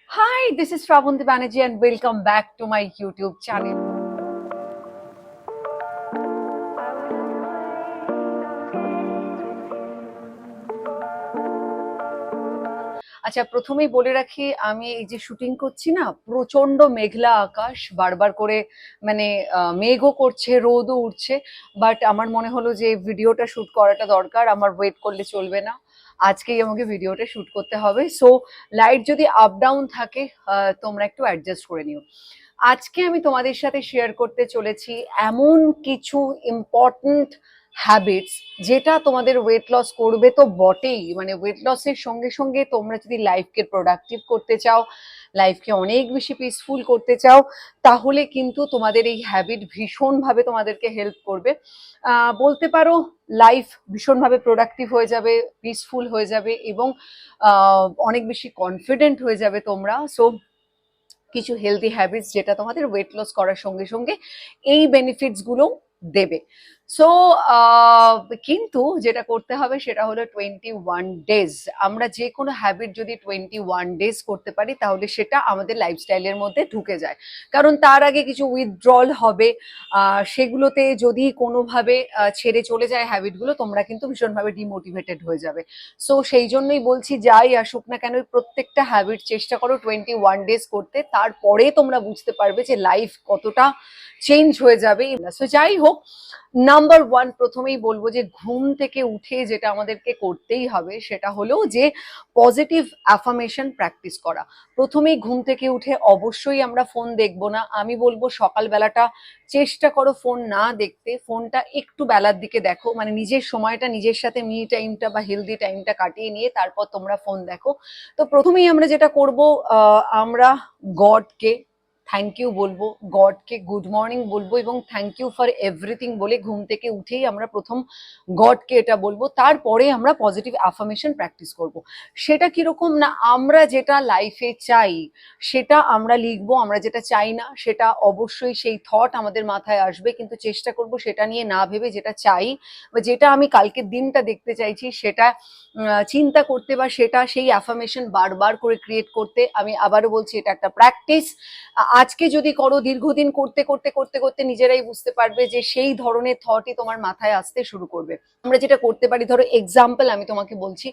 Hi, this is Shravanti Banerjee and welcome back to my YouTube channel. আচ্ছা, প্রথমেই বলে রাখি, আমি এই যে শুটিং করছি না, প্রচন্ড মেঘলা আকাশ, বারবার করে মানে মেঘও করছে, রোদও উঠছে। বাট আমার মনে হলো যে ভিডিওটা শুট করাটা দরকার, আমার ওয়েট করলে চলবে না, আজকেই আমাকে ভিডিওটা শুট করতে হবে। সো লাইট যদি আপ ডাউন থাকে, তোমরা একটু অ্যাডজাস্ট করে নিও। আজকে আমি তোমাদের সাথে শেয়ার করতে চলেছি এমন কিছু ইম্পর্ট্যান্ট হ্যাবিটস, যেটা তোমাদের ওয়েট লস করবে তো বটেই, মানে ওয়েট লসের সঙ্গে সঙ্গে তোমরা যদি লাইফকে প্রোডাক্টিভ করতে চাও, লাইফকে অনেক বেশি পিসফুল করতে চাও, তাহলে কিন্তু তোমাদের এই হ্যাবিট ভীষণভাবে তোমাদেরকে হেল্প করবে। বলতে পারো লাইফ ভীষণভাবে প্রোডাক্টিভ হয়ে যাবে, পিসফুল হয়ে যাবে এবং অনেক বেশি কনফিডেন্ট হয়ে যাবে তোমরা। সো কিছু হেলদি হ্যাবিটস যেটা তোমাদের ওয়েট লস করার সঙ্গে সঙ্গে এই বেনিফিটস গুলো দেবে। সো কিন্তু যেটা করতে হবে সেটা হলো 21 ডেজ। আমরা যে কোনো হ্যাবিট যদি 21 ডেজ করতে পারি তাহলে সেটা আমাদের লাইফস্টাইলের মধ্যে ঢুকে যায়। কারণ তার আগে কিছু উইথড্রল হবে, সেগুলোতে যদি কোনোভাবে ছেড়ে চলে যায় হ্যাবিটগুলো, তোমরা কিন্তু ভীষণভাবে ডিমোটিভেটেড হয়ে যাবে। সো সেই জন্যই বলছি, যাই আসুক না কেন প্রত্যেকটা হ্যাবিট চেষ্টা করো 21 ডেজ করতে, তারপরে তোমরা বুঝতে পারবে যে লাইফ কতটা চেঞ্জ হয়ে যাবে। সো যাই হোক, নাম্বার ওয়ান প্রথমেই বলবো যে ঘুম থেকে উঠে যেটা আমাদেরকে করতেই হবে সেটা হলো যে পজিটিভ অ্যাফার্মেশন প্র্যাকটিস করা। প্রথমেই ঘুম থেকে উঠে অবশ্যই আমরা ফোন দেখবো না। আমি বলবো সকালবেলাটা চেষ্টা করো ফোন না দেখতে, ফোনটা একটু বেলার দিকে দেখো, মানে নিজের সময়টা, নিজের সাথে মি টাইমটা বা হেলদি টাইমটা কাটিয়ে নিয়ে তারপর তোমরা ফোন দেখো। তো প্রথমেই আমরা যেটা করব, আমরা গডকে থ্যাংক ইউ বলবো, গডকে গুড মর্নিং বলবো এবং থ্যাংক ইউ ফর এভরিথিং বলে ঘুম থেকে উঠেই আমরা প্রথম গডকে এটা বলবো। তারপরে আমরা পজিটিভ অ্যাফার্মেশন প্র্যাকটিস করব। সেটা কিরকম না, আমরা যেটা লাইফে চাই সেটা আমরা লিখবো, আমরা যেটা চাই না সেটা অবশ্যই সেই থট আমাদের মাথায় আসবে, কিন্তু চেষ্টা করব সেটা নিয়ে না ভেবে যেটা চাই বা যেটা আমি কালকের দিনটা দেখতে চাইছি সেটা চিন্তা করতে, বা সেটা সেই অ্যাফার্মেশন বারবার করে ক্রিয়েট করতে। আমি আবারও বলছি, এটা একটা প্র্যাকটিস। আজকে যদি করো, দীর্ঘদিন করতে করতে করতে করতে নিজেরাই বুঝতে পারবে যে সেই ধরনের থটই তোমার মাথায় আসতে শুরু করবে। আমরা যেটা করতে পারি, ধরো এক্সাম্পল আমি তোমাকে বলছি,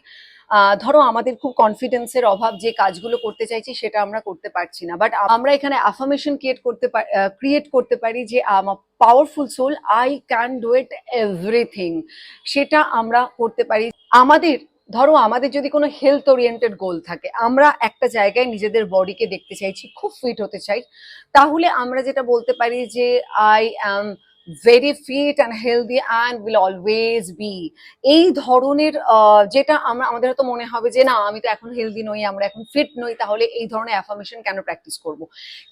ধরো আমাদের খুব কনফিডেন্সের অভাব, যে কাজগুলো করতে চাইছি সেটা আমরা করতে পারছি না, বাট আমরা এখানে অ্যাফার্মেশন ক্রিয়েট করতে পারি যে powerful soul, I can do it everything. সেটা আমরা করতে পারি। আমাদের ধরো আমাদের যদি কোনো হেলথ ওরিয়েন্টেড গোল থাকে, আমরা একটা জায়গায় নিজেদের বডিকে দেখতে চাইছি, খুব ফিট হতে চাই, তাহলে আমরা যেটা বলতে পারি যে I am very fit and healthy and will always be. এই ধরনের যেটা আমরা, আমাদের হয়তো মনে হবে যে না আমি তো এখন হেলদি নই, আমরা এখন ফিট নই, তাহলে এই ধরনের অ্যাফার্মেশন কেন প্র্যাকটিস করব।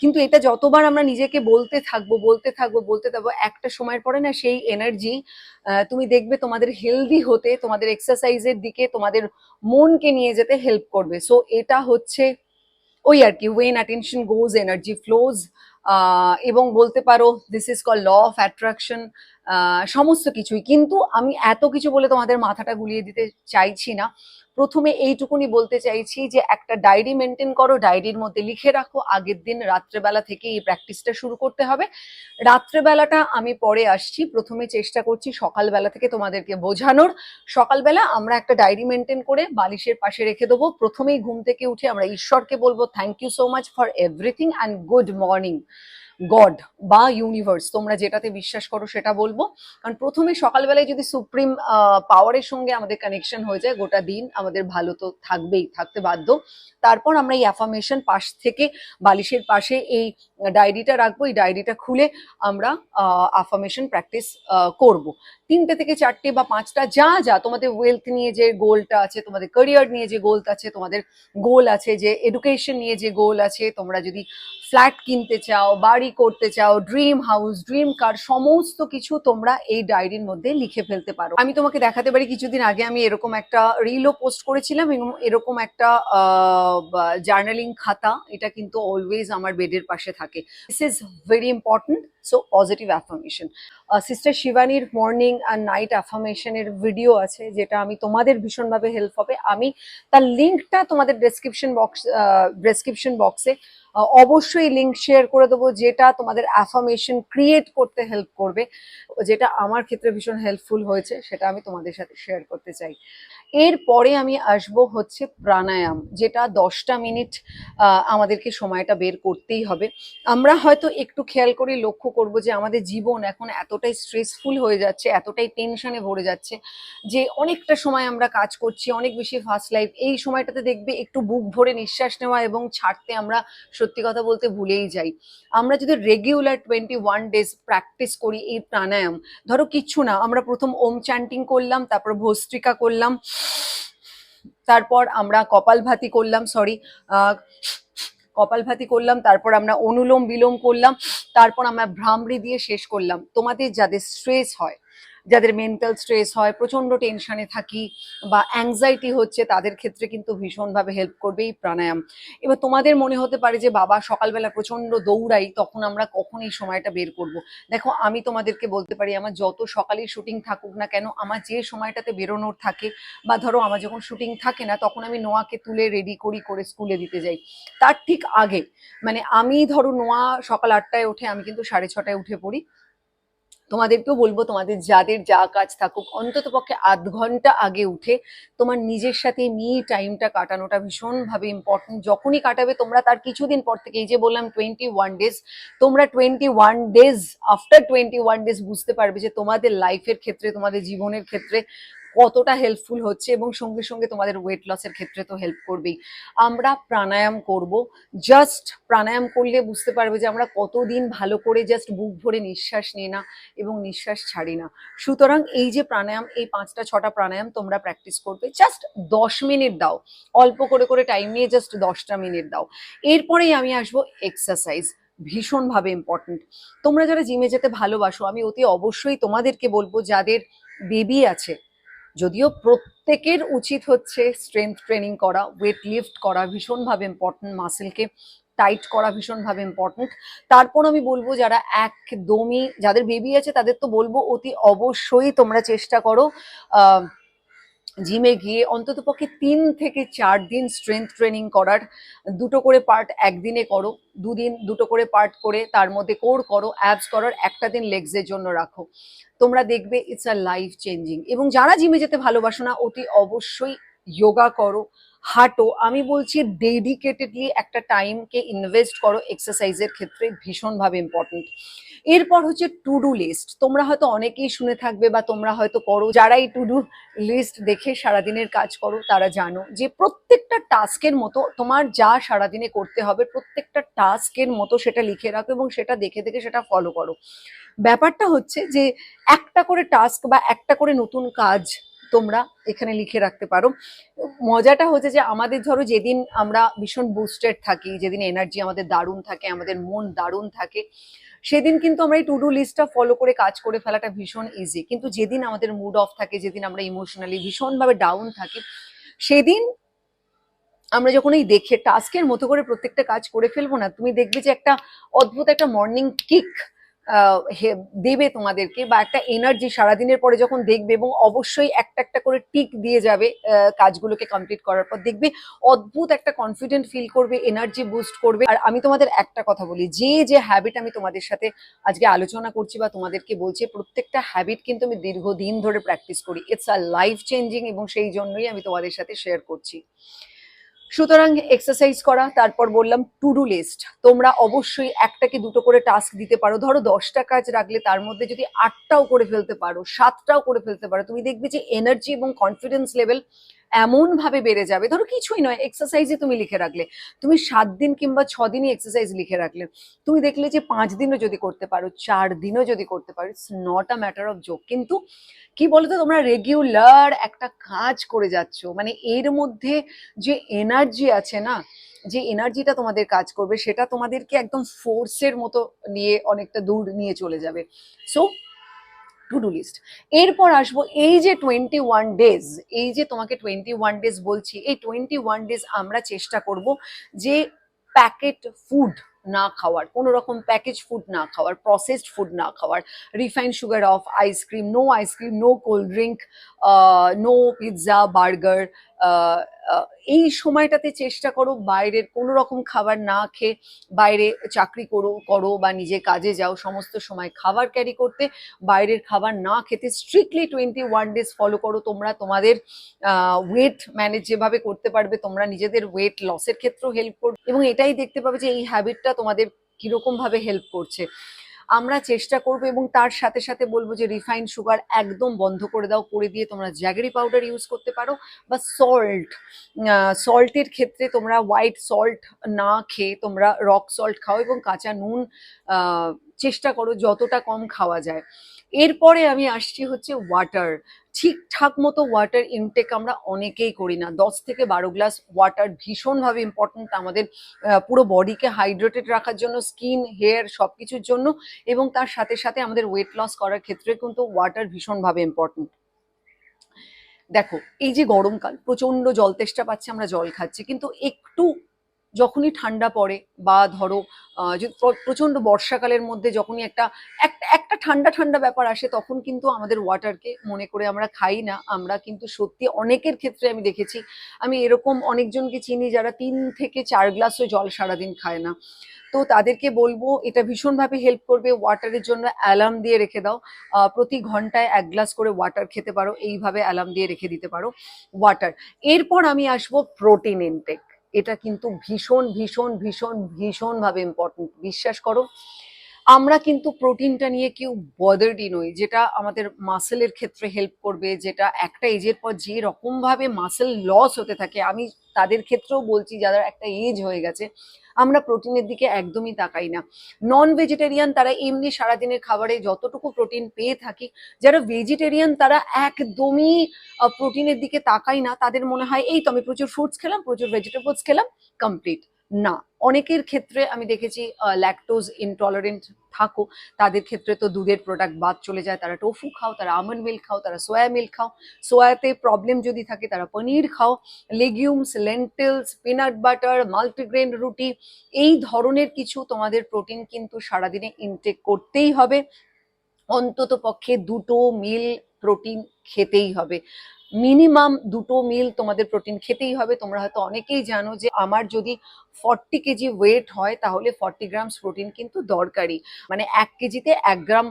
কিন্তু এটা যতবার আমরা নিজেকে বলতে থাকবো বলতে থাকবো বলতে থাকবো, একটা সময়ের পরে না সেই এনার্জি তুমি দেখবে তোমাদের হেলদি হতে, তোমাদের এক্সারসাইজের দিকে, তোমাদের মনকে নিয়ে যেতে হেল্প করবে। সো এটা হচ্ছে ওই আর কি, when attention goes energy flows, এবং বলতে পারো this is call law of attraction. সমস্ত কিছুই, কিন্তু আমি এত কিছু বলে তোমাদের মাথাটা গুলিয়ে দিতে চাইছি না। প্রথমে এইটুকুনি বলতে চাইছি যে একটা ডায়েরি মেনটেন করো, ডায়েরির মধ্যে লিখে রাখো আগের দিন রাত্রেবেলা থেকে এই প্র্যাকটিসটা শুরু করতে হবে। রাত্রেবেলাটা আমি পরে আসছি, প্রথমে চেষ্টা করছি সকালবেলা থেকে তোমাদেরকে বোঝানোর। সকালবেলা আমরা একটা ডায়েরি মেনটেন করে বালিশের পাশে রেখে দেবো। প্রথমেই ঘুম থেকে উঠে আমরা ঈশ্বরকে বলবো thank you so much for everything and good morning God বা ইউনিভার্স, তোমরা যেটাতে বিশ্বাস করো সেটা বলবো। কারণ প্রথমে সকালবেলায় যদি সুপ্রিম পাওয়ারের সঙ্গে আমাদের কানেকশন হয়ে যায়, গোটা দিন আমাদের ভালো তো থাকবেই, থাকতে বাধ্য। তারপর আমরা এই অ্যাফার্মেশন পাশ থেকে বালিশের পাশে এই ডায়েরিটা রাখবো, এই ডায়েরিটা খুলে আমরা অ্যাফার্মেশন প্র্যাকটিস করব। 3টে থেকে 4টে বা 5টা, যা যা তোমাদের ওয়েলথ নিয়ে যে গোলটা আছে, তোমাদের ক্যারিয়ার নিয়ে যে গোল আছে, তোমাদের গোল আছে যে এডুকেশন নিয়ে যে গোল আছে, তোমরা যদি ফ্ল্যাট কিনতে চাও, বাড়ি করতে চাও, ড্রিম হাউস, ড্রিম কার, সমস্ত কিছু তোমরা এই ডায়েরির মধ্যে লিখে ফেলতে পারো। আমি তোমাকে দেখাতে পারি, কিছুদিন আগে আমি এরকম একটা রিলও পোস্ট করেছিলাম এবং এরকম একটা জার্নালিং খাতা, এটা কিন্তু অলওয়েজ আমার বেডের পাশে থাকে। This is very important. So positive affirmation. Sister শিবানীর মর্নিং আর নাইট অ্যাফার্মেশনের ভিডিও আছে, যেটা আমি তোমাদের ভীষণভাবে হেল্প হবে। আমি তার লিঙ্কটা তোমাদের ডেসক্রিপশন বক্সে অবশ্যই লিঙ্ক শেয়ার করে দেবো, যেটা তোমাদের অ্যাফার্মেশন ক্রিয়েট করতে হেল্প করবে, যেটা আমার ক্ষেত্রে ভীষণ হেল্পফুল হয়েছে, সেটা আমি তোমাদের সাথে শেয়ার করতে চাই। এরপরে আমি আসব হচ্ছে প্রাণায়াম, যেটা 10টা মিনিট আমাদেরকে সময়টা বের করতেই হবে। আমরা হয়তো একটু খেয়াল করে লক্ষ্য করব যে আমাদের জীবন এখন এতটাই স্ট্রেসফুল হয়ে যাচ্ছে, এতটাই টেনশনে ভরে যাচ্ছে, যে অনেকটা সময় আমরা কাজ করছি, অনেক বেশি ফাস্ট লাইফ। এই সময়টাতে দেখবে একটু বুক ভরে নিঃশ্বাস নেওয়া এবং ছাড়তে আমরা সত্যি কথা বলতে ভুলেই যাই। আমরা যদি রেগুলার 21 ডেজ প্র্যাকটিস করি এই প্রাণায়াম, ধরো কিচ্ছু না, আমরা প্রথম ওম চ্যান্টিং করলাম, তারপর ভস্ত্রিকা করলাম, তারপর আমরা কপালভাতি করলাম, কপালভাতি করলাম, তারপর আমরা অনুলোম বিলোম করলাম, তারপর আমরা ভ্রামরি দিয়ে শেষ করলাম। তোমাদের যাদের স্ট্রেস হয়, যাদের মেন্টাল স্ট্রেস হয়, প্রচন্ড টেনশনে থাকি বা অ্যাংজাইটি হচ্ছে, তাদের ক্ষেত্রে কিন্তু ভীষণভাবে হেল্প করবে এই প্রাণায়াম। এবার তোমাদের মনে হতে পারে যে বাবা সকালবেলা প্রচন্ড দৌড়াই, তখন আমরা কখন এই সময়টা বের করব। দেখো, আমি তোমাদেরকে বলতে পারি, আমার যত সকালের শুটিং থাকুক না কেন, আমার যে সময়টাতে বেরোনোর থাকে, বা ধরো আমার যখন শুটিং থাকে না, তখন আমি নোয়াকে তুলে রেডি করে স্কুলে দিতে যাই। তার ঠিক আগে, মানে আমি ধরো নোয়া সকাল 8টায় ওঠে, আমি কিন্তু 6:30টায় উঠে পড়ি। তোমাদেরকেও বলবো, তোমাদের যাদের যা কাজ থাকুক, অন্তত পক্ষে আধ ঘন্টা আগে উঠে তোমার নিজের সাথে মি টাইমটা কাটানোটা ভীষণভাবে ইম্পর্টেন্ট। যখনই কাটাবে তোমরা, তার কিছুদিন পর থেকে, এই যে বললাম 21 ডেজ, তোমরা 21 ডেজ, আফটার 21 ডেজ বুঝতে পারবে যে তোমাদের লাইফের ক্ষেত্রে, তোমাদের জীবনের ক্ষেত্রে কতটা হেল্পফুল হচ্ছে, এবং সঙ্গে সঙ্গে তোমাদের ওয়েট লসের ক্ষেত্রে তো হেল্প করবেই। আমরা প্রাণায়াম করব, জাস্ট প্রাণায়াম করলে বুঝতে পারবে যে আমরা কতদিন ভালো করে জাস্ট বুক ভরে নিঃশ্বাস নিই না এবং নিঃশ্বাস ছাড়ি না। সুতরাং এই যে প্রাণায়াম, এই 5টা 6টা প্রাণায়াম তোমরা প্র্যাকটিস করবে, জাস্ট 10 মিনিট দাও, অল্প করে করে টাইম নিয়ে জাস্ট 10টা মিনিট দাও। এরপরেই আমি আসবো এক্সারসাইজ, ভীষণভাবে ইম্পর্টেন্ট। তোমরা যারা জিমে যেতে ভালোবাসো, আমি অতি অবশ্যই তোমাদেরকে বলবো, যাদের বেবি আছে, যদিও প্রত্যেকের উচিত হচ্ছে স্ট্রেংথ ট্রেনিং করা, ওয়েট লিফট করা ভীষণভাবে ইম্পর্টেন্ট, মাসেলকে টাইট করা ভীষণভাবে ইম্পর্টেন্ট। তারপর আমি বলবো, যারা একদমই, যাদের বেবি আছে, তাদের তো বলবো অতি অবশ্যই তোমরা চেষ্টা করো জিমে গিয়ে অন্তত পক্ষে 3 থেকে 4 দিন স্ট্রেংথ ট্রেনিং করার। দুটো করে পার্ট একদিনে করো, দুদিন দুটো করে পার্ট করে তার মধ্যে কোর করো, অ্যাবস করার, একটা দিন লেগসের জন্য রাখো। তোমরা দেখবে ইটস আ লাইফ চেঞ্জিং। এবং যারা জিমে যেতে ভালোবাসো না, অতি অবশ্যই যোগা করো, হাঁটো। আমি বলছি ডেডিকেটেডলি একটা টাইমকে ইনভেস্ট করো এক্সারসাইজের ক্ষেত্রে, ভীষণভাবে ইম্পর্টেন্ট। এরপর হচ্ছে টু ডু লিস্ট। তোমরা হয়তো অনেকেই শুনে থাকবে বা তোমরা হয়তো করো, যারা এই টু ডু লিস্ট দেখে সারাদিনের কাজ করো, তারা জানো যে প্রত্যেকটা টাস্কের মতো তোমার যা সারাদিনে করতে হবে, প্রত্যেকটা টাস্কের মতো সেটা লিখে রাখো এবং সেটা দেখে দেখে সেটা ফলো করো। ব্যাপারটা হচ্ছে যে একটা করে টাস্ক বা একটা করে নতুন কাজ তোমরা এখানে লিখে রাখতে পারো। মজাটা হচ্ছে যে আমাদের ধরো যেদিন আমরা ভীষণ বুস্টেড থাকি, যেদিন এনার্জি আমাদের দারুণ থাকে, আমাদের মন দারুণ থাকে, সেদিন কিন্তু আমরা এই টু ডু লিস্টটা ফলো করে কাজ করে ফেলাটা ভীষণ ইজি। কিন্তু যেদিন আমাদের মুড অফ থাকে, যেদিন আমরা ইমোশনালি ভীষণভাবে ডাউন থাকি, সেদিন আমরা যখন এই দেখে টাস্কের মতো করে প্রত্যেকটা কাজ করে ফেলবো না, তুমি দেখবে যে একটা অদ্ভুত একটা মর্নিং কিক দেবে তোমাদেরকে, বা একটা এনার্জি সারাদিনের পরে যখন দেখবে, এবং অবশ্যই একটা একটা করে টিক দিয়ে যাবে কাজগুলোকে কমপ্লিট করার পর, দেখবে অদ্ভুত একটা কনফিডেন্ট ফিল করবে, এনার্জি বুস্ট করবে। আর আমি তোমাদের একটা কথা বলি, যে যে হ্যাবিট আমি তোমাদের সাথে আজকে আলোচনা করছি বা তোমাদেরকে বলছি, প্রত্যেকটা হ্যাবিট কিন্তু আমি দীর্ঘদিন ধরে প্র্যাকটিস করি, ইটস আ লাইফ চেঞ্জিং, এবং সেই জন্যই আমি তোমাদের সাথে শেয়ার করছি। সুতরাং এক্সারসাইজ করা, তারপর বললাম টু ডু লিস্ট। তোমরা অবশ্যই একটা কি দুটো করে টাস্ক দিতে পারো, ধরো 10টা কাজ রাখলে তার মধ্যে যদি 8টাও করে ফেলতে পারো, 7টাও করে ফেলতে পারো, তুমি দেখবে যে এনার্জি এবং কনফিডেন্স লেভেল এমন ভাবে বেড়ে যাবে। ধরো কিছুই নয়, এক্সারসাইজে তুমি লিখে রাখলে, তুমি 7 দিন কিংবা 6 দিনই এক্সারসাইজ লিখে রাখলে, তুমি দেখলে যে 5 দিনও যদি করতে পারো, 4 দিনও যদি করতে পারো, it's not a matter of joke. কিন্তু কি বলতো, তোমরা রেগুলার একটা কাজ করে যাচ্ছ, মানে এর মধ্যে যে এনার্জি আছে না, যে এনার্জিটা তোমাদের কাজ করবে, সেটা তোমাদেরকে একদম ফোর্সের মতো নিয়ে অনেকটা দূর নিয়ে চলে যাবে। So to do list. এরপর আসবো এই যে 21 ডেজ, এই যে তোমাকে 21 ডেজ বলছি, এই 21 ডেজ আমরা চেষ্টা করব যে প্যাকেট ফুড না খাওয়ার, কোনো রকম প্যাকেজ ফুড না খাওয়ার, প্রসেসড ফুড না খাওয়ার, refined sugar off, ice cream, no cold drink, no pizza, burger. এই সময়টাতে চেষ্টা করো বাইরের কোনো রকম খাবার না খেয়ে, বাইরে চাকরি করো করো বা নিজে কাজে যাও, সমস্ত সময় খাবার ক্যারি করতে, বাইরের খাবার না খেতে স্ট্রিক্টলি 21 days ফলো করো। তোমরা তোমাদের ওয়েট ম্যানেজ যেভাবে করতে পারবে, তোমরা নিজেদের ওয়েট লসের ক্ষেত্রেও হেল্প করবে, এবং এটাই দেখতে পাবে যে এই হ্যাবিটটা তোমাদের কিরকম ভাবে হেল্প করছে। আমরা চেষ্টা করবো, এবং তার সাথে সাথে বলবো যে রিফাইন্ড সুগার একদম বন্ধ করে দাও, করে দিয়ে তোমরা জ্যাগেরি পাউডার ইউজ করতে পারো, বা সল্টের ক্ষেত্রে তোমরা হোয়াইট সল্ট না খেয়ে তোমরা রক সল্ট খাও, এবং কাঁচা নুন চেষ্টা করো যতটা কম খাওয়া যায়। এরপরে আমি আসছি হচ্ছে ওয়াটার। ঠিকঠাক মতো ওয়াটার ইনটেক আমরা অনেকেই করি না। 10 থেকে 12 গ্লাস ওয়াটার ভীষণভাবে ইম্পর্টেন্ট আমাদের পুরো বডিকে হাইড্রেটেড রাখার জন্য, স্কিন, হেয়ার সবকিছুর জন্য, এবং তার সাথে সাথে আমাদের ওয়েট লস করার ক্ষেত্রে কিন্তু ওয়াটার ভীষণভাবে ইম্পর্টেন্ট। দেখো, এই যে গরমকাল, প্রচন্ড জল তেষ্টা পাচ্ছে, আমরা জল খাচ্ছি, কিন্তু একটু যখনই ঠান্ডা পড়ে, বা ধরো প্রচন্ড বর্ষাকালের মধ্যে যখনই একটা একটা ঠান্ডা ঠান্ডা ব্যাপার আসে, তখন কিন্তু আমাদের ওয়াটারকে মনে করে আমরা খাই না। আমরা কিন্তু সত্যি অনেকের ক্ষেত্রে আমি দেখেছি, আমি এরকম অনেকজনকে চিনি যারা 3 থেকে 4 গ্লাসও জল সারাদিন খায় না। তো তাদেরকে বলবো এটা ভীষণভাবে হেল্প করবে। ওয়াটারের জন্য অ্যালার্ম দিয়ে রেখে দাও, প্রতি ঘন্টায় 1 গ্লাস করে ওয়াটার খেতে পারো, এইভাবে অ্যালার্ম দিয়ে রেখে দিতে পারো ওয়াটার। এরপর আমি আসবো প্রোটিন ইনটেক। এটা কিন্তু ভীষণ ভীষণ ভীষণ ভীষণভাবে ইম্পর্টেন্ট, বিশ্বাস করো। আমরা কিন্তু প্রোটিনটা নিয়ে কেউ বদার্ডই নই, যেটা আমাদের মাসেলের ক্ষেত্রে হেল্প করবে, যেটা একটা এজের পর যে রকম ভাবে মাসেল লস হতে থাকে, আমি তাদের ক্ষেত্রেও বলছি যারা একটা এজ হয়ে গেছে, আমরা প্রোটিনের দিকে একদমই তাকাই না। নন ভেজিটেরিয়ান তারা এমনি সারাদিনের খাবারে যতটুকু প্রোটিন পেয়ে থাকি, যারা ভেজিটেরিয়ান তারা একদমই প্রোটিনের দিকে তাকাই না। তাদের মনে হয় এই তো আমি প্রচুর ফ্রুটস খেলাম, প্রচুর ভেজিটেবলস খেলাম, কমপ্লিট। না, অনেকের ক্ষেত্রে আমি দেখেছি ল্যাকটোজ ইনটলারেন্ট থাকো, তাদের ক্ষেত্রে তো দুধের প্রোডাক্ট বাদ চলে যায়, তারা টোফু খাও, তারা আমন্ড মিল্ক খাও, তারা সোয়া মিল্ক খাও, সোয়াতে প্রবলেম যদি থাকে তারা পনির খাও, লেগিউমস, লেন্টেলস, পিনাট বাটার, মাল্টিগ্রেন রুটি, এই ধরনের কিছু তোমাদের প্রোটিন কিন্তু সারাদিনে ইনটেক করতেই হবে। অন্তত পক্ষে 2 মিল প্রোটিন খেতেই হবে, মিনিমাম 2 মিল তোমাদের প্রোটিন খেতেই হবে। তোমরা হয়তো অনেকেই জানো যে আমার যদি 40 কেজি ওয়েট হয়, তাহলে 40 গ্রামস প্রোটিন কিন্তু দরকারি, মানে 1 কেজিতে 1 গ্রাম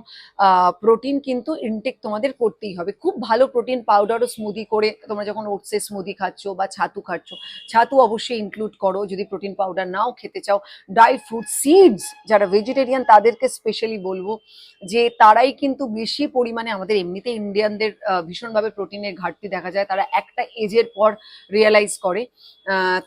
প্রোটিন কিন্তু ইনটেক তোমাদের করতেই হবে। খুব ভালো প্রোটিন পাউডার ও স্মুদি করে, তোমরা যখন ওটসের স্মুদি খাচ্ছ বা ছাতু খাচ্ছ, ছাতু অবশ্যই ইনক্লুড করো যদি প্রোটিন পাউডার নাও খেতে চাও। ড্রাই ফ্রুট, সিডস, যারা ভেজিটেরিয়ান তাদেরকে স্পেশালি বলবো যে তারাই কিন্তু বেশি পরিমাণে, আমাদের এমনিতে ইন্ডিয়ানদের ভীষণভাবে প্রোটিনের ঘাটতি দেখা যায়, তারা একটা এজের পর রিয়েলাইজ করে,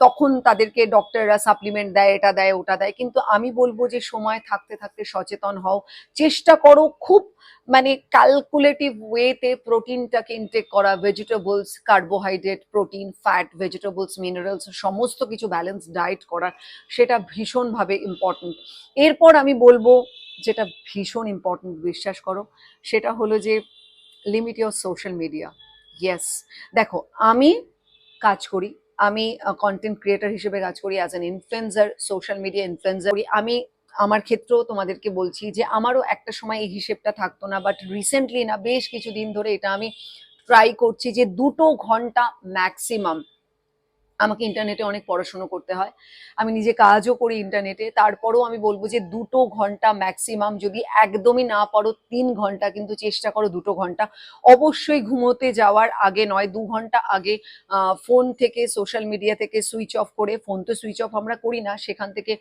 তখন তাদেরকে ডক্টররা সাপ্লিমেন্ট দেয়, এটা দেয় ওটা দেয়। কিন্তু আমি বলবো যে সময় থাকতে থাকতে সচেতন হও, চেষ্টা করো খুব মানে ক্যালকুলেটিভ ওয়েতে প্রোটিনটাকে ইনটেক করা, vegetables, carbohydrate, protein, fat, vegetables, minerals, সমস্ত কিছু ব্যালেন্স ডায়েট করা, সেটা ভীষণভাবে ইম্পর্টেন্ট। এরপর আমি বলবো যেটা ভীষণ ইম্পর্টেন্ট, বিশ্বাস করো, সেটা হলো যে limit your social media. Yes, দেখো, আমি কাজ করি, আমি কন্টেন্ট ক্রিয়েটার হিসেবে কাজ করি, as an influencer, social media influencer. আমি আমার ক্ষেত্রেও তোমাদেরকে বলছি যে আমারও একটা সময় এই হিসেবটা থাকতো না, বাট রিসেন্টলি না, বেশ কিছুদিন ধরে এটা আমি ট্রাই করছি যে 2 ঘন্টা ম্যাক্সিমাম। আমাকে ইন্টারনেটে অনেক পড়াশুনো করতে হয়, আমি নিজে কাজও করি ইন্টারনেটে, তারপরেও আমি বলবো যে 2 ঘন্টা ম্যাক্সিমাম, যদি একদমই না পারো 3 ঘন্টা, কিন্তু চেষ্টা করো 2 ঘন্টা। অবশ্যই ঘুমোতে যাওয়ার আগে নয়, 2 ঘন্টা আগে ফোন থেকে, সোশ্যাল মিডিয়া থেকে সুইচ অফ করে, ফোন তো সুইচ অফ আমরা করি না, সেখান থেকে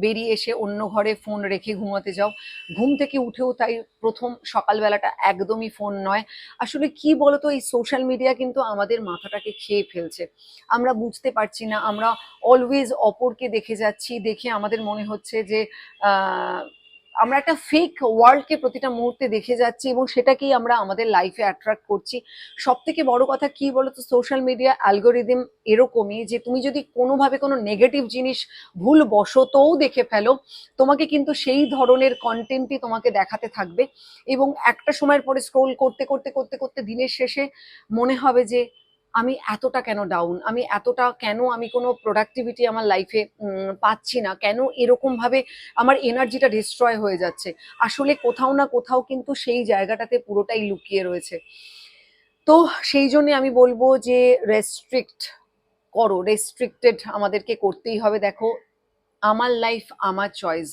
বেরিয়ে এসে অন্য ঘরে ফোন রেখে ঘুমাতে যাও। ঘুম থেকে উঠেও তাই প্রথম সকালবেলাটা একদমই ফোন নয়। আসলে কি বলতো, এই সোশ্যাল মিডিয়া কিন্তু আমাদের মাথাটাকে খেয়ে ফেলছে, আমরা বুঝতে পারছি না, আমরা অলওয়েজ অপরকে দেখে যাচ্ছি, দেখে আমাদের মনে হচ্ছে যে আমরা একটা ফেক ওয়ার্ল্ডকে প্রতিটা মুহূর্তে দেখে যাচ্ছি, এবং সেটাকেই আমরা আমাদের লাইফে অ্যাট্রাক্ট করছি। সব থেকে বড় কথা কি বলতো, সোশ্যাল মিডিয়া অ্যালগোরিদম এরকমই যে তুমি যদি কোনোভাবে কোনো নেগেটিভ জিনিস ভুল বশতও দেখে ফেলো, তোমাকে কিন্তু সেই ধরনের কন্টেন্টই তোমাকে দেখাতে থাকবে, এবং একটা সময়ের পরে স্ক্রোল করতে করতে করতে করতে দিনের শেষে মনে হবে যে আমি এতটা কেন ডাউন, আমি এতটা কেন, আমি কোনো প্রোডাক্টিভিটি আমার লাইফে পাচ্ছি না, কেন এরকম ভাবে আমার এনার্জিটা ডিস্ট্রয় হয়ে যাচ্ছে। আসলে কোথাও না কোথাও কিন্তু সেই জায়গাটাতে পুরোটাই লুকিয়ে রয়েছে। তো সেই জন্য আমি বলবো যে রেস্ট্রিক্ট করো, রেস্ট্রিক্টেড আমাদেরকে করতেই হবে। দেখো, আমার লাইফ আমার চয়েস,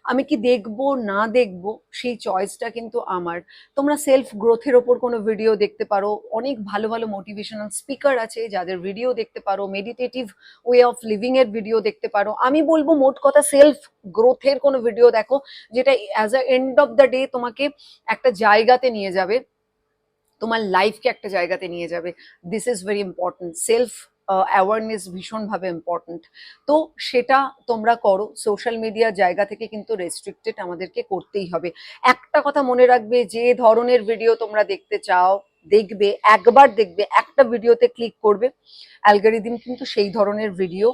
আমি কি দেখবো না দেখবো সেই চয়েসটা কিন্তু আমার। তোমরা সেলফ গ্রোথের ওপর কোনো ভিডিও দেখতে পারো, অনেক ভালো ভালো মোটিভেশনাল স্পিকার আছে যাদের ভিডিও দেখতে পারো, মেডিটেটিভ ওয়ে অফ লিভিং এর ভিডিও দেখতে পারো। আমি বলবো মোট কথা সেলফ গ্রোথের কোনো ভিডিও দেখো, যেটা as a end of the day তোমাকে একটা জায়গাতে নিয়ে যাবে, তোমার লাইফকে একটা জায়গাতে নিয়ে যাবে। This is very important. Self awareness ভীষণভাবে ইম্পর্টেন্ট। তো সেটা তোমরা করো। সোশ্যাল মিডিয়ার জায়গা থেকে কিন্তু রেস্ট্রিক্টেড আমাদেরকে করতেই হবে। একটা কথা মনে রাখবে, যে ধরনের ভিডিও তোমরা দেখতে চাও, দেখবে, একবার দেখবে, একটা ভিডিওতে ক্লিক করবে, অ্যালগরিদম কিন্তু সেই ধরনের ভিডিও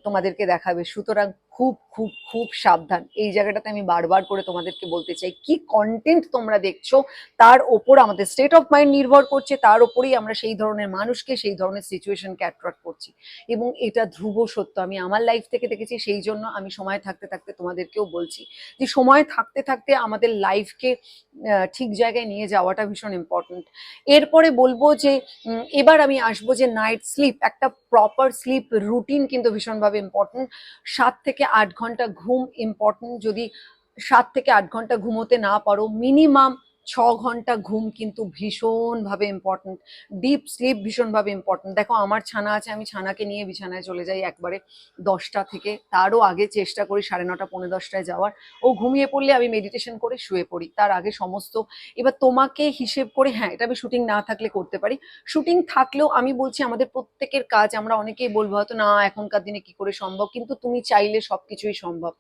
তোমাদেরকে দেখাবে। সুতরাং খুব খুব খুব সাবধান। এই জায়গাটাতে আমি বারবার করে তোমাদেরকে বলতে চাই, কি কন্টেন্ট তোমরা দেখছো তার ওপর আমাদের স্টেট অফ মাইন্ড নির্ভর করছে, তার ওপরেই আমরা সেই ধরনের মানুষকে, সেই ধরনের সিচুয়েশনকে অ্যাট্রাক্ট করছি। এবং এটা ধ্রুব সত্য, আমি আমার লাইফ থেকে দেখেছি। সেই জন্য আমি সময় থাকতে থাকতে তোমাদেরকেও বলছি যে সময় থাকতে থাকতে আমাদের লাইফকে ঠিক জায়গায় নিয়ে যাওয়াটা ভীষণ ইম্পর্টেন্ট। এরপরে বলবো যে এবার আমি আসবো যে নাইট স্লিপ, একটা প্রপার স্লিপ রুটিন কিন্তু ভীষণভাবে ইম্পর্টেন্ট। 7 থেকে 8 ঘন্টা ঘুম ইম্পর্টেন্ট। যদি 7 থেকে 8 ঘন্টা ঘুমোতে না পারো, মিনিমাম 6 ঘন্টা ঘুম কিন্তু ভীষণভাবে ইম্পর্টেন্ট। ডিপ স্লিপ ভীষণভাবে ইম্পর্টেন্ট। দেখো, আমার ছানা আছে, আমি ছানাকে নিয়ে বিছানায় চলে যাই একবারে 10টা থেকে, তারও আগে চেষ্টা করি 9:30 পৌনে 10টায় যাওয়ার। ও ঘুমিয়ে পড়লে আমি মেডিটেশন করে শুয়ে পড়ি, তার আগে সমস্ত। এবার তোমাকে হিসেব করে, হ্যাঁ এটা আমি শুটিং না থাকলে করতে পারি, শুটিং থাকলেও আমি বলছি আমাদের প্রত্যেকের কাজ, আমরা অনেকেই বলবো হয়তো না এখনকার দিনে কি করে সম্ভব, কিন্তু তুমি চাইলে সবকিছুই সম্ভব।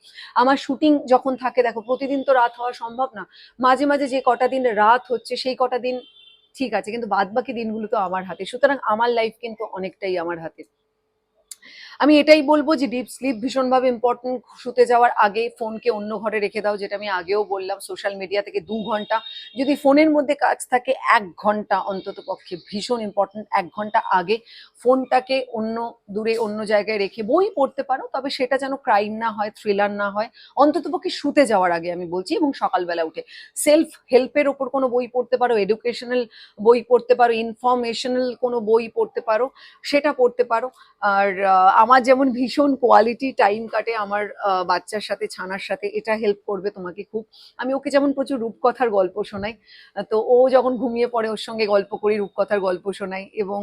আমার শুটিং যখন থাকে, দেখো প্রতিদিন তো রাত হওয়া সম্ভব না, মাঝে মাঝে যে কটা দিন রাত হচ্ছে সেই কটা দিন ঠিক আছে, কিন্তু বাদ বাকি দিনগুলো তো আমার হাতে। সুতরাং আমার লাইফ কিন্তু অনেকটাই আমার হাতে। আমি এটাই বলবো যে ডিপ স্লিপ ভীষণভাবে ইম্পর্টেন্ট। শুতে যাওয়ার আগে ফোনকে অন্য ঘরে রেখে দাও, যেটা আমি আগেও বললাম। সোশ্যাল মিডিয়া থেকে 2 ঘন্টা, যদি ফোনের মধ্যে কাজ থাকে 1 ঘন্টা অন্তত পক্ষে ভীষণ ইম্পর্টেন্ট। 1 ঘন্টা আগে ফোনটাকে অন্য দূরে অন্য জায়গায় রেখে বই পড়তে পারো, তবে সেটা যেন ক্রাইম না হয়, থ্রিলার না হয়, অন্তত পক্ষে শুতে যাওয়ার আগে আমি বলছি। এবং সকালবেলা উঠে সেলফ হেল্পের ওপর কোনো বই পড়তে পারো, এডুকেশনাল বই পড়তে পারো, ইনফরমেশনাল কোনো বই পড়তে পারো, সেটা পড়তে পারো। আর আমার যেমন ভীষণ কোয়ালিটি টাইম কাটে আমার বাচ্চার সাথে, ছানার সাথে, এটা হেল্প করবে তোমাকে খুব। আমি ওকে যেমন প্রচুর রূপকথার গল্প শোনাই, তো ও যখন ঘুমিয়ে পড়ে ওর সঙ্গে গল্প করি, রূপকথার গল্প শোনাই, এবং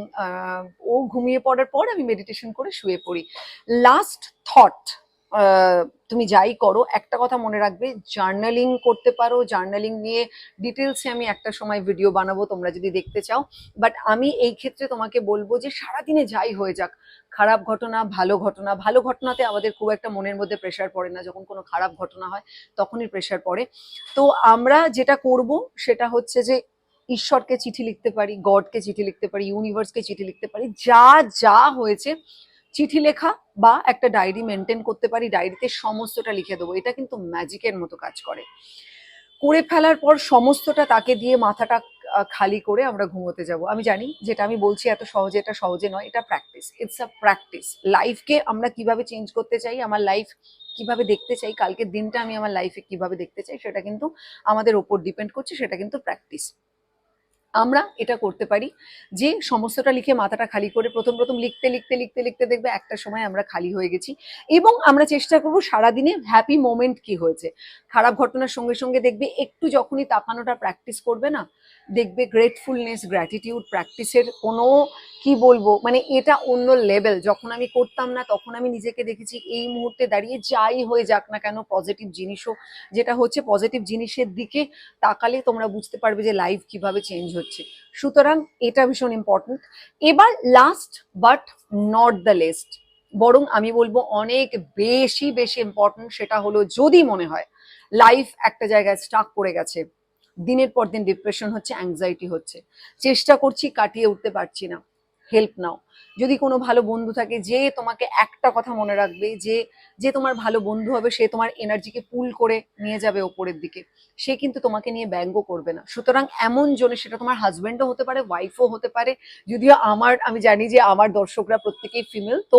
ও ঘুমিয়ে পড়ার পর আমি মেডিটেশন করে শুয়ে পড়ি। লাস্ট থট, তুমি যাই করো একটা কথা মনে রাখবে, জার্নালিং করতে পারো। জার্নালিং নিয়ে ডিটেলসে আমি একটা সময় ভিডিও বানাবো, তোমরা যদি দেখতে চাও। বাট আমি এই ক্ষেত্রে তোমাকে বলবো যে সারাদিনে যাই হয়ে যাক, খারাপ ঘটনা, ভালো ঘটনা, ভালো ঘটনাতে আমাদের খুব একটা মনের মধ্যে প্রেশার পড়ে না, যখন কোনো খারাপ ঘটনা হয় তখনই প্রেশার পড়ে। তো আমরা যেটা করব সেটা হচ্ছে যে ঈশ্বরকে চিঠি লিখতে পারি, গডকে চিঠি লিখতে পারি, ইউনিভার্সকে চিঠি লিখতে পারি, যা যা হয়েছে চিঠি লেখা বা একটা ডায়েরি মেনটেন করতে পারি, ডায়েরিতে সমস্তটা লিখে দেবো। এটা কিন্তু ম্যাজিকের মতো কাজ করে। করে ফেলার পর সমস্তটা তাকে দিয়ে মাথাটা খালি করে আমরা ঘুমোতে যাব। আমি জানি যেটা আমি বলছি এত সহজে, এটা সহজে নয়, এটা প্র্যাকটিস, ইটস আ প্র্যাকটিস। লাইফকে আমরা কিভাবে চেঞ্জ করতে চাই, আমার লাইফ কিভাবে দেখতে চাই, কালকের দিনটা আমি আমার লাইফে কিভাবে দেখতে চাই, সেটা কিন্তু আমাদের ওপর ডিপেন্ড করছে, সেটা কিন্তু প্র্যাকটিস। আমরা এটা করতে পারি যে সমস্তটা লিখে মাথাটা খালি করে প্রথম প্রথম লিখতে লিখতে লিখতে লিখতে দেখবে একটা সময় আমরা খালি হয়ে গেছি। এবং আমরা চেষ্টা করবো সারাদিনে হ্যাপি মোমেন্ট কি হয়েছে। খারাপ ঘটনার সঙ্গে সঙ্গে দেখবে একটু যখনই তাকানোটা প্র্যাকটিস করবে না, দেখবে গ্রেটফুলনেস, গ্র্যাটিটিউড প্র্যাকটিসের কোনো, কি বলবো, মানে এটা অন্য লেভেল। যখন আমি করতাম না তখন আমি নিজেকে দেখেছি এই মুহূর্তে দাঁড়িয়ে যাই হয়ে যাক না কেন, পজিটিভ জিনিসও যেটা হচ্ছে, পজিটিভ জিনিসের দিকে তাকালে তোমরা বুঝতে পারবে যে লাইফ কিভাবে চেঞ্জ হচ্ছে। সুতরাং এটা ভীষণ ইম্পর্টেন্ট। এবার last but not the least, বরং আমি বলবো অনেক বেশি বেশি ইম্পর্টেন্ট, সেটা হলো যদি মনে হয় লাইফ একটা জায়গায় স্টাক করে গেছে, দিনের পর দিন ডিপ্রেশন হচ্ছে, অ্যাংজাইটি হচ্ছে, চেষ্টা করছি কাটিয়ে উঠতে পারছি না, হেল্প নাও। যদি কোনো ভালো বন্ধু থাকে যে তোমাকে একটা কথা মনে রাখবে, যে যে তোমার ভালো বন্ধু হবে, সে তোমার এনার্জিকে পুল করে নিয়ে যাবে ওপরের দিকে, সে কিন্তু তোমাকে নিয়ে ব্যঙ্গ করবে না। সুতরাং এমন জনে, সেটা তোমার হাজবেন্ডও হতে পারে, ওয়াইফও হতে পারে, যদিও আমি জানি যে আমার দর্শকরা প্রত্যেকেই ফিমেল, তো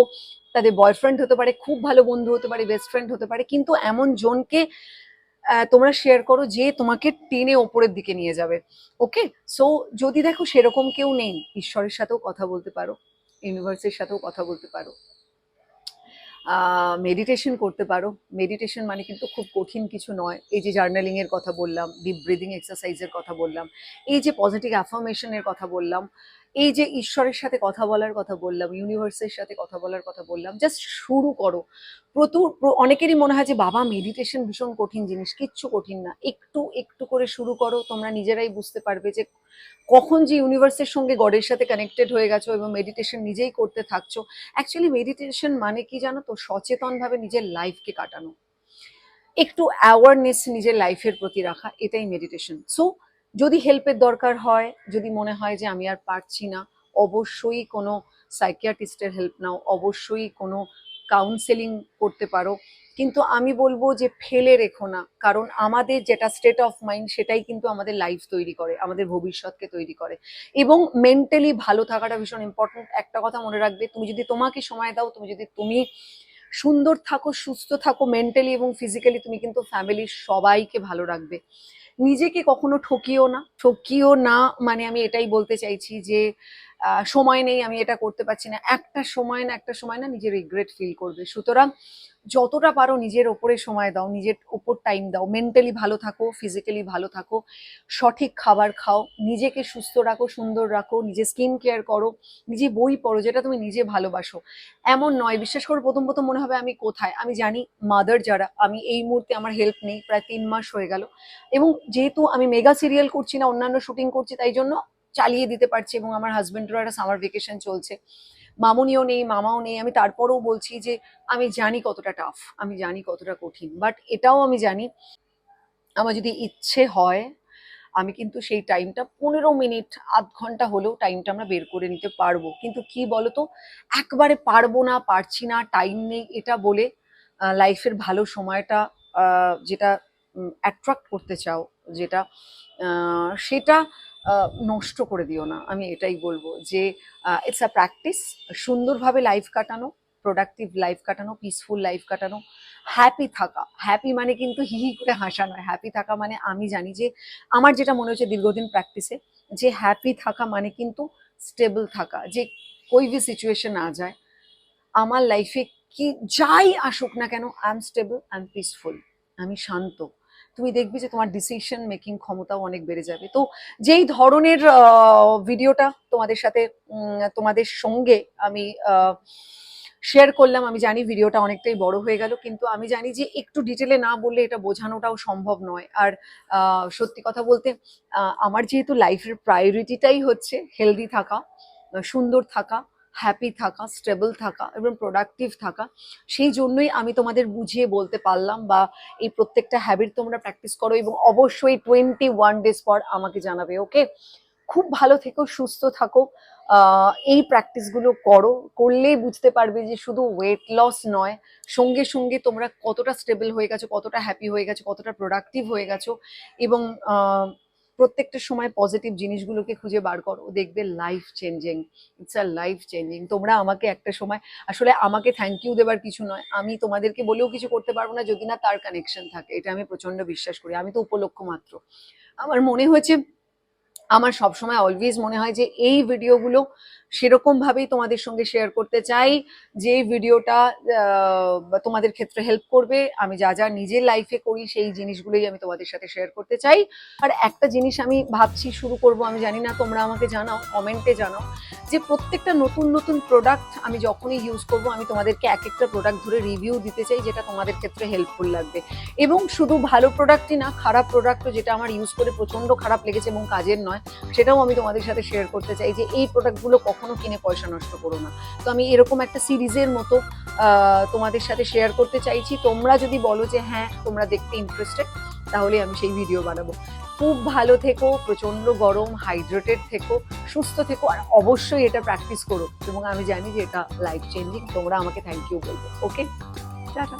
তাদের বয়ফ্রেন্ড হতে পারে, খুব ভালো বন্ধু হতে পারে, বেস্ট ফ্রেন্ড হতে পারে, কিন্তু এমন জনকে তোমরা শেয়ার করো যে তোমাকে টেনে ওপরের দিকে নিয়ে যাবে। ওকে, সো যদি দেখো সেরকম কেউ নেই, ঈশ্বরের সাথেও কথা বলতে পারো, ইউনিভার্সের সাথেও কথা বলতে পারো, মেডিটেশন করতে পারো। মেডিটেশন মানে কিন্তু খুব কঠিন কিছু নয়। এই যে জার্নালিং এর কথা বললাম, ডিপ ব্রিদিং এক্সারসাইজের কথা বললাম, এই যে পজিটিভ অ্যাফার্মেশনের কথা বললাম, এই যে ঈশ্বরের সাথে কথা বলার কথা বললাম, ইউনিভার্সের সাথে কথা বলার কথা বললাম, জাস্ট শুরু করো। অনেকেরই মনে হয় যে বাবা মেডিটেশন ভীষণ কঠিন জিনিস, কিচ্ছু কঠিন না। একটু একটু করে শুরু করো, তোমরা নিজেরাই বুঝতে পারবে যে কখন যে ইউনিভার্সের সঙ্গে গডের সাথে কানেক্টেড হয়ে গেছো এবং মেডিটেশন নিজেই করতে থাকছো। অ্যাকচুয়ালি মেডিটেশন মানে কি জানো তো? সচেতনভাবে নিজের লাইফকে কাটানো, একটু অ্যাওয়ারনেস নিজের লাইফের প্রতি রাখা, এটাই মেডিটেশন। সো যদি হেল্পের দরকার হয়, যদি মনে হয় যে আমি আর পারছি না, অবশ্যই কোনো সাইকিয়াট্রিস্টের হেল্প নাও, অবশ্যই কোনো কাউন্সেলিং করতে পারো। কিন্তু আমি বলবো যে ফেলে রেখো না, কারণ আমাদের যেটা স্টেট অফ মাইন্ড, সেটাই কিন্তু আমাদের লাইফ তৈরি করে, আমাদের ভবিষ্যৎকে তৈরি করে। এবং মেন্টালি ভালো থাকাটা ভীষণ ইম্পর্টেন্ট। একটা কথা মনে রাখবে, তুমি যদি তোমাকে সময় দাও, তুমি সুন্দর থাকো, সুস্থ থাকো মেন্টালি এবং ফিজিক্যালি, তুমি কিন্তু ফ্যামিলির সবাইকে ভালো রাখবে। নিজেকে কখনো ঠকিও না। মানে আমি এটাই বলতে চাইছি যে সময় নেই, আমি এটা করতে পারছি না, একটা সময় না নিজে রিগ্রেট ফিল করবে। সুতরাং যতটা পারো নিজের ওপরে সময় দাও, নিজের ওপর টাইম দাও, মেন্টালি ভালো থাকো, ফিজিক্যালি ভালো থাকো, সঠিক খাবার খাও, নিজেকে সুস্থ রাখো, সুন্দর রাখো, নিজে স্কিন কেয়ার করো, নিজে বই পড়ো যেটা তুমি নিজে ভালোবাসো। এমন নয়, বিশ্বাস করো, প্রথম প্রথম মনে হবে আমি কোথায়। আমি জানি মাদার যারা, আমি এই মুহূর্তে আমার হেল্প নেই, প্রায় 3 মাস হয়ে গেল, এবং যেহেতু আমি মেগা সিরিয়াল করছি না, অন্যান্য শুটিং করছি, তাই জন্য চালিয়ে দিতে পারছি, এবং আমার হাজবেন্ডেরও একটা সামার ভেকেশন চলছে, মামুনিও নেই, মামাও নেই। আমি তারপরেও বলছি যে আমি জানি কতটা টাফ, আমি জানি কতটা কঠিন, বাট এটাও আমি জানি আমার যদি ইচ্ছে হয়, আমি কিন্তু সেই টাইমটা 15 মিনিট, আধ ঘন্টা হলেও টাইমটা আমরা বের করে নিতে পারবো। কিন্তু কি বলতো, একবারে পারবো না, পারছি না, টাইম নেই, এটা বলে লাইফের ভালো সময়টা যেটা অ্যাট্রাক্ট করতে চাও, যেটা সেটা নষ্ট করে দিও না। আমি এটাই বলবো যে ইটস আ প্র্যাকটিস। সুন্দরভাবে লাইফ কাটানো, প্রোডাক্টিভ লাইফ কাটানো, পিসফুল লাইফ কাটানো, হ্যাপি থাকা। হ্যাপি মানে কিন্তু হি হি করে হাসা নয়, হ্যাপি থাকা মানে আমি জানি যে, আমার যেটা মনে হচ্ছে দীর্ঘদিন প্র্যাকটিসে, যে হ্যাপি থাকা মানে কিন্তু স্টেবল থাকা, যে কোই ভি সিচুয়েশন আ যায় আমার লাইফে, কি যাই আসুক না কেন, I am stable, I am peaceful, আমি শান্ত। তুমি দেখবে যে তোমার ডিসিশন মেকিং ক্ষমতাও অনেক বেড়ে যাবে। তো যেই ধরনের ভিডিওটা তোমাদের সাথে তোমাদের সঙ্গে আমি শেয়ার করলাম, আমি জানি ভিডিওটা অনেকটাই বড় হয়ে গেল, কিন্তু আমি জানি যে একটু ডিটেলে না বললে এটা বোঝানোটাও সম্ভব নয়। আর সত্যি কথা বলতে, আমার যেহেতু লাইফের প্রায়োরিটিটাই হচ্ছে হেলদি থাকা, সুন্দর থাকা, হ্যাপি থাকা, স্টেবল থাকা এবং প্রোডাক্টিভ থাকা, সেই জন্যই আমি তোমাদের বুঝিয়ে বলতে পারলাম। বা এই প্রত্যেকটা হ্যাবিট তোমরা প্র্যাকটিস করো, এবং অবশ্যই 21 ডেজ পর আমাকে জানাবে। ওকে, খুব ভালো থেকো, সুস্থ থাকো। এই প্র্যাকটিসগুলো করো, করলেই বুঝতে পারবে যে শুধু ওয়েট লস নয়, সঙ্গে সঙ্গে তোমরা কতটা স্টেবল হয়ে গেছো, কতটা হ্যাপি হয়ে গেছো, কতটা প্রোডাক্টিভ হয়ে গেছো। এবং প্রত্যেকটা সময় পজিটিভ জিনিসগুলোকে খুঁজে বার করো, দেখবে life changing. It's a life changing. তোমরা আমাকে একটা সময়, আসলে আমাকে থ্যাংক ইউ দেবার কিছু নয়, আমি তোমাদেরকে বলেও কিছু করতে পারবো না যদি না তার কানেকশন থাকে, এটা আমি প্রচন্ড বিশ্বাস করি। আমি তো উপলক্ষ মাত্র। আমার মনে হয়েছে, আমার সবসময় অলওয়েজ মনে হয় যে এই ভিডিওগুলো সেরকম ভাবেই তোমাদের সঙ্গে শেয়ার করতে চাই, যে ভিডিওটা তোমাদের ক্ষেত্রে হেল্প করবে। আমি যা যা নিজের লাইফে করি সেই জিনিসগুলোই আমি তোমাদের সাথে শেয়ার করতে চাই। আর একটা জিনিস আমি ভাবছি শুরু করব, আমি জানি না, তোমরা আমাকে জানাও, কমেন্টে জানাও, যে প্রত্যেকটা নতুন নতুন প্রোডাক্ট আমি যখনই ইউজ করব, আমি তোমাদেরকে এক একটা প্রোডাক্ট ধরে রিভিউ দিতে চাই, যেটা তোমাদের ক্ষেত্রে হেল্পফুল লাগবে। এবং শুধু ভালো প্রোডাক্টই না, খারাপ প্রোডাক্টও যেটা আমার ইউজ করে প্রচন্ড খারাপ লেগেছে এবং কাজের নয়, সেটাও আমি তোমাদের সাথে শেয়ার করতে চাই, যে এই প্রোডাক্টগুলো কখনো কিনে পয়সা নষ্ট করো না। তো আমি এরকম একটা সিরিজের মতো তোমাদের সাথে শেয়ার করতে চাইছি। তোমরা যদি বলো যে হ্যাঁ তোমরা দেখতে ইন্টারেস্টেড, তাহলে আমি সেই ভিডিও বানাবো। খুব ভালো থেকো, প্রচন্ড গরম, হাইড্রেটেড থেকো, সুস্থ থেকো, আর অবশ্যই এটা প্র্যাকটিস করো এবং আমি জানি যে এটা লাইফ চেঞ্জিং। তোমরা আমাকে থ্যাংক ইউ বলবে। ওকে, টাটা।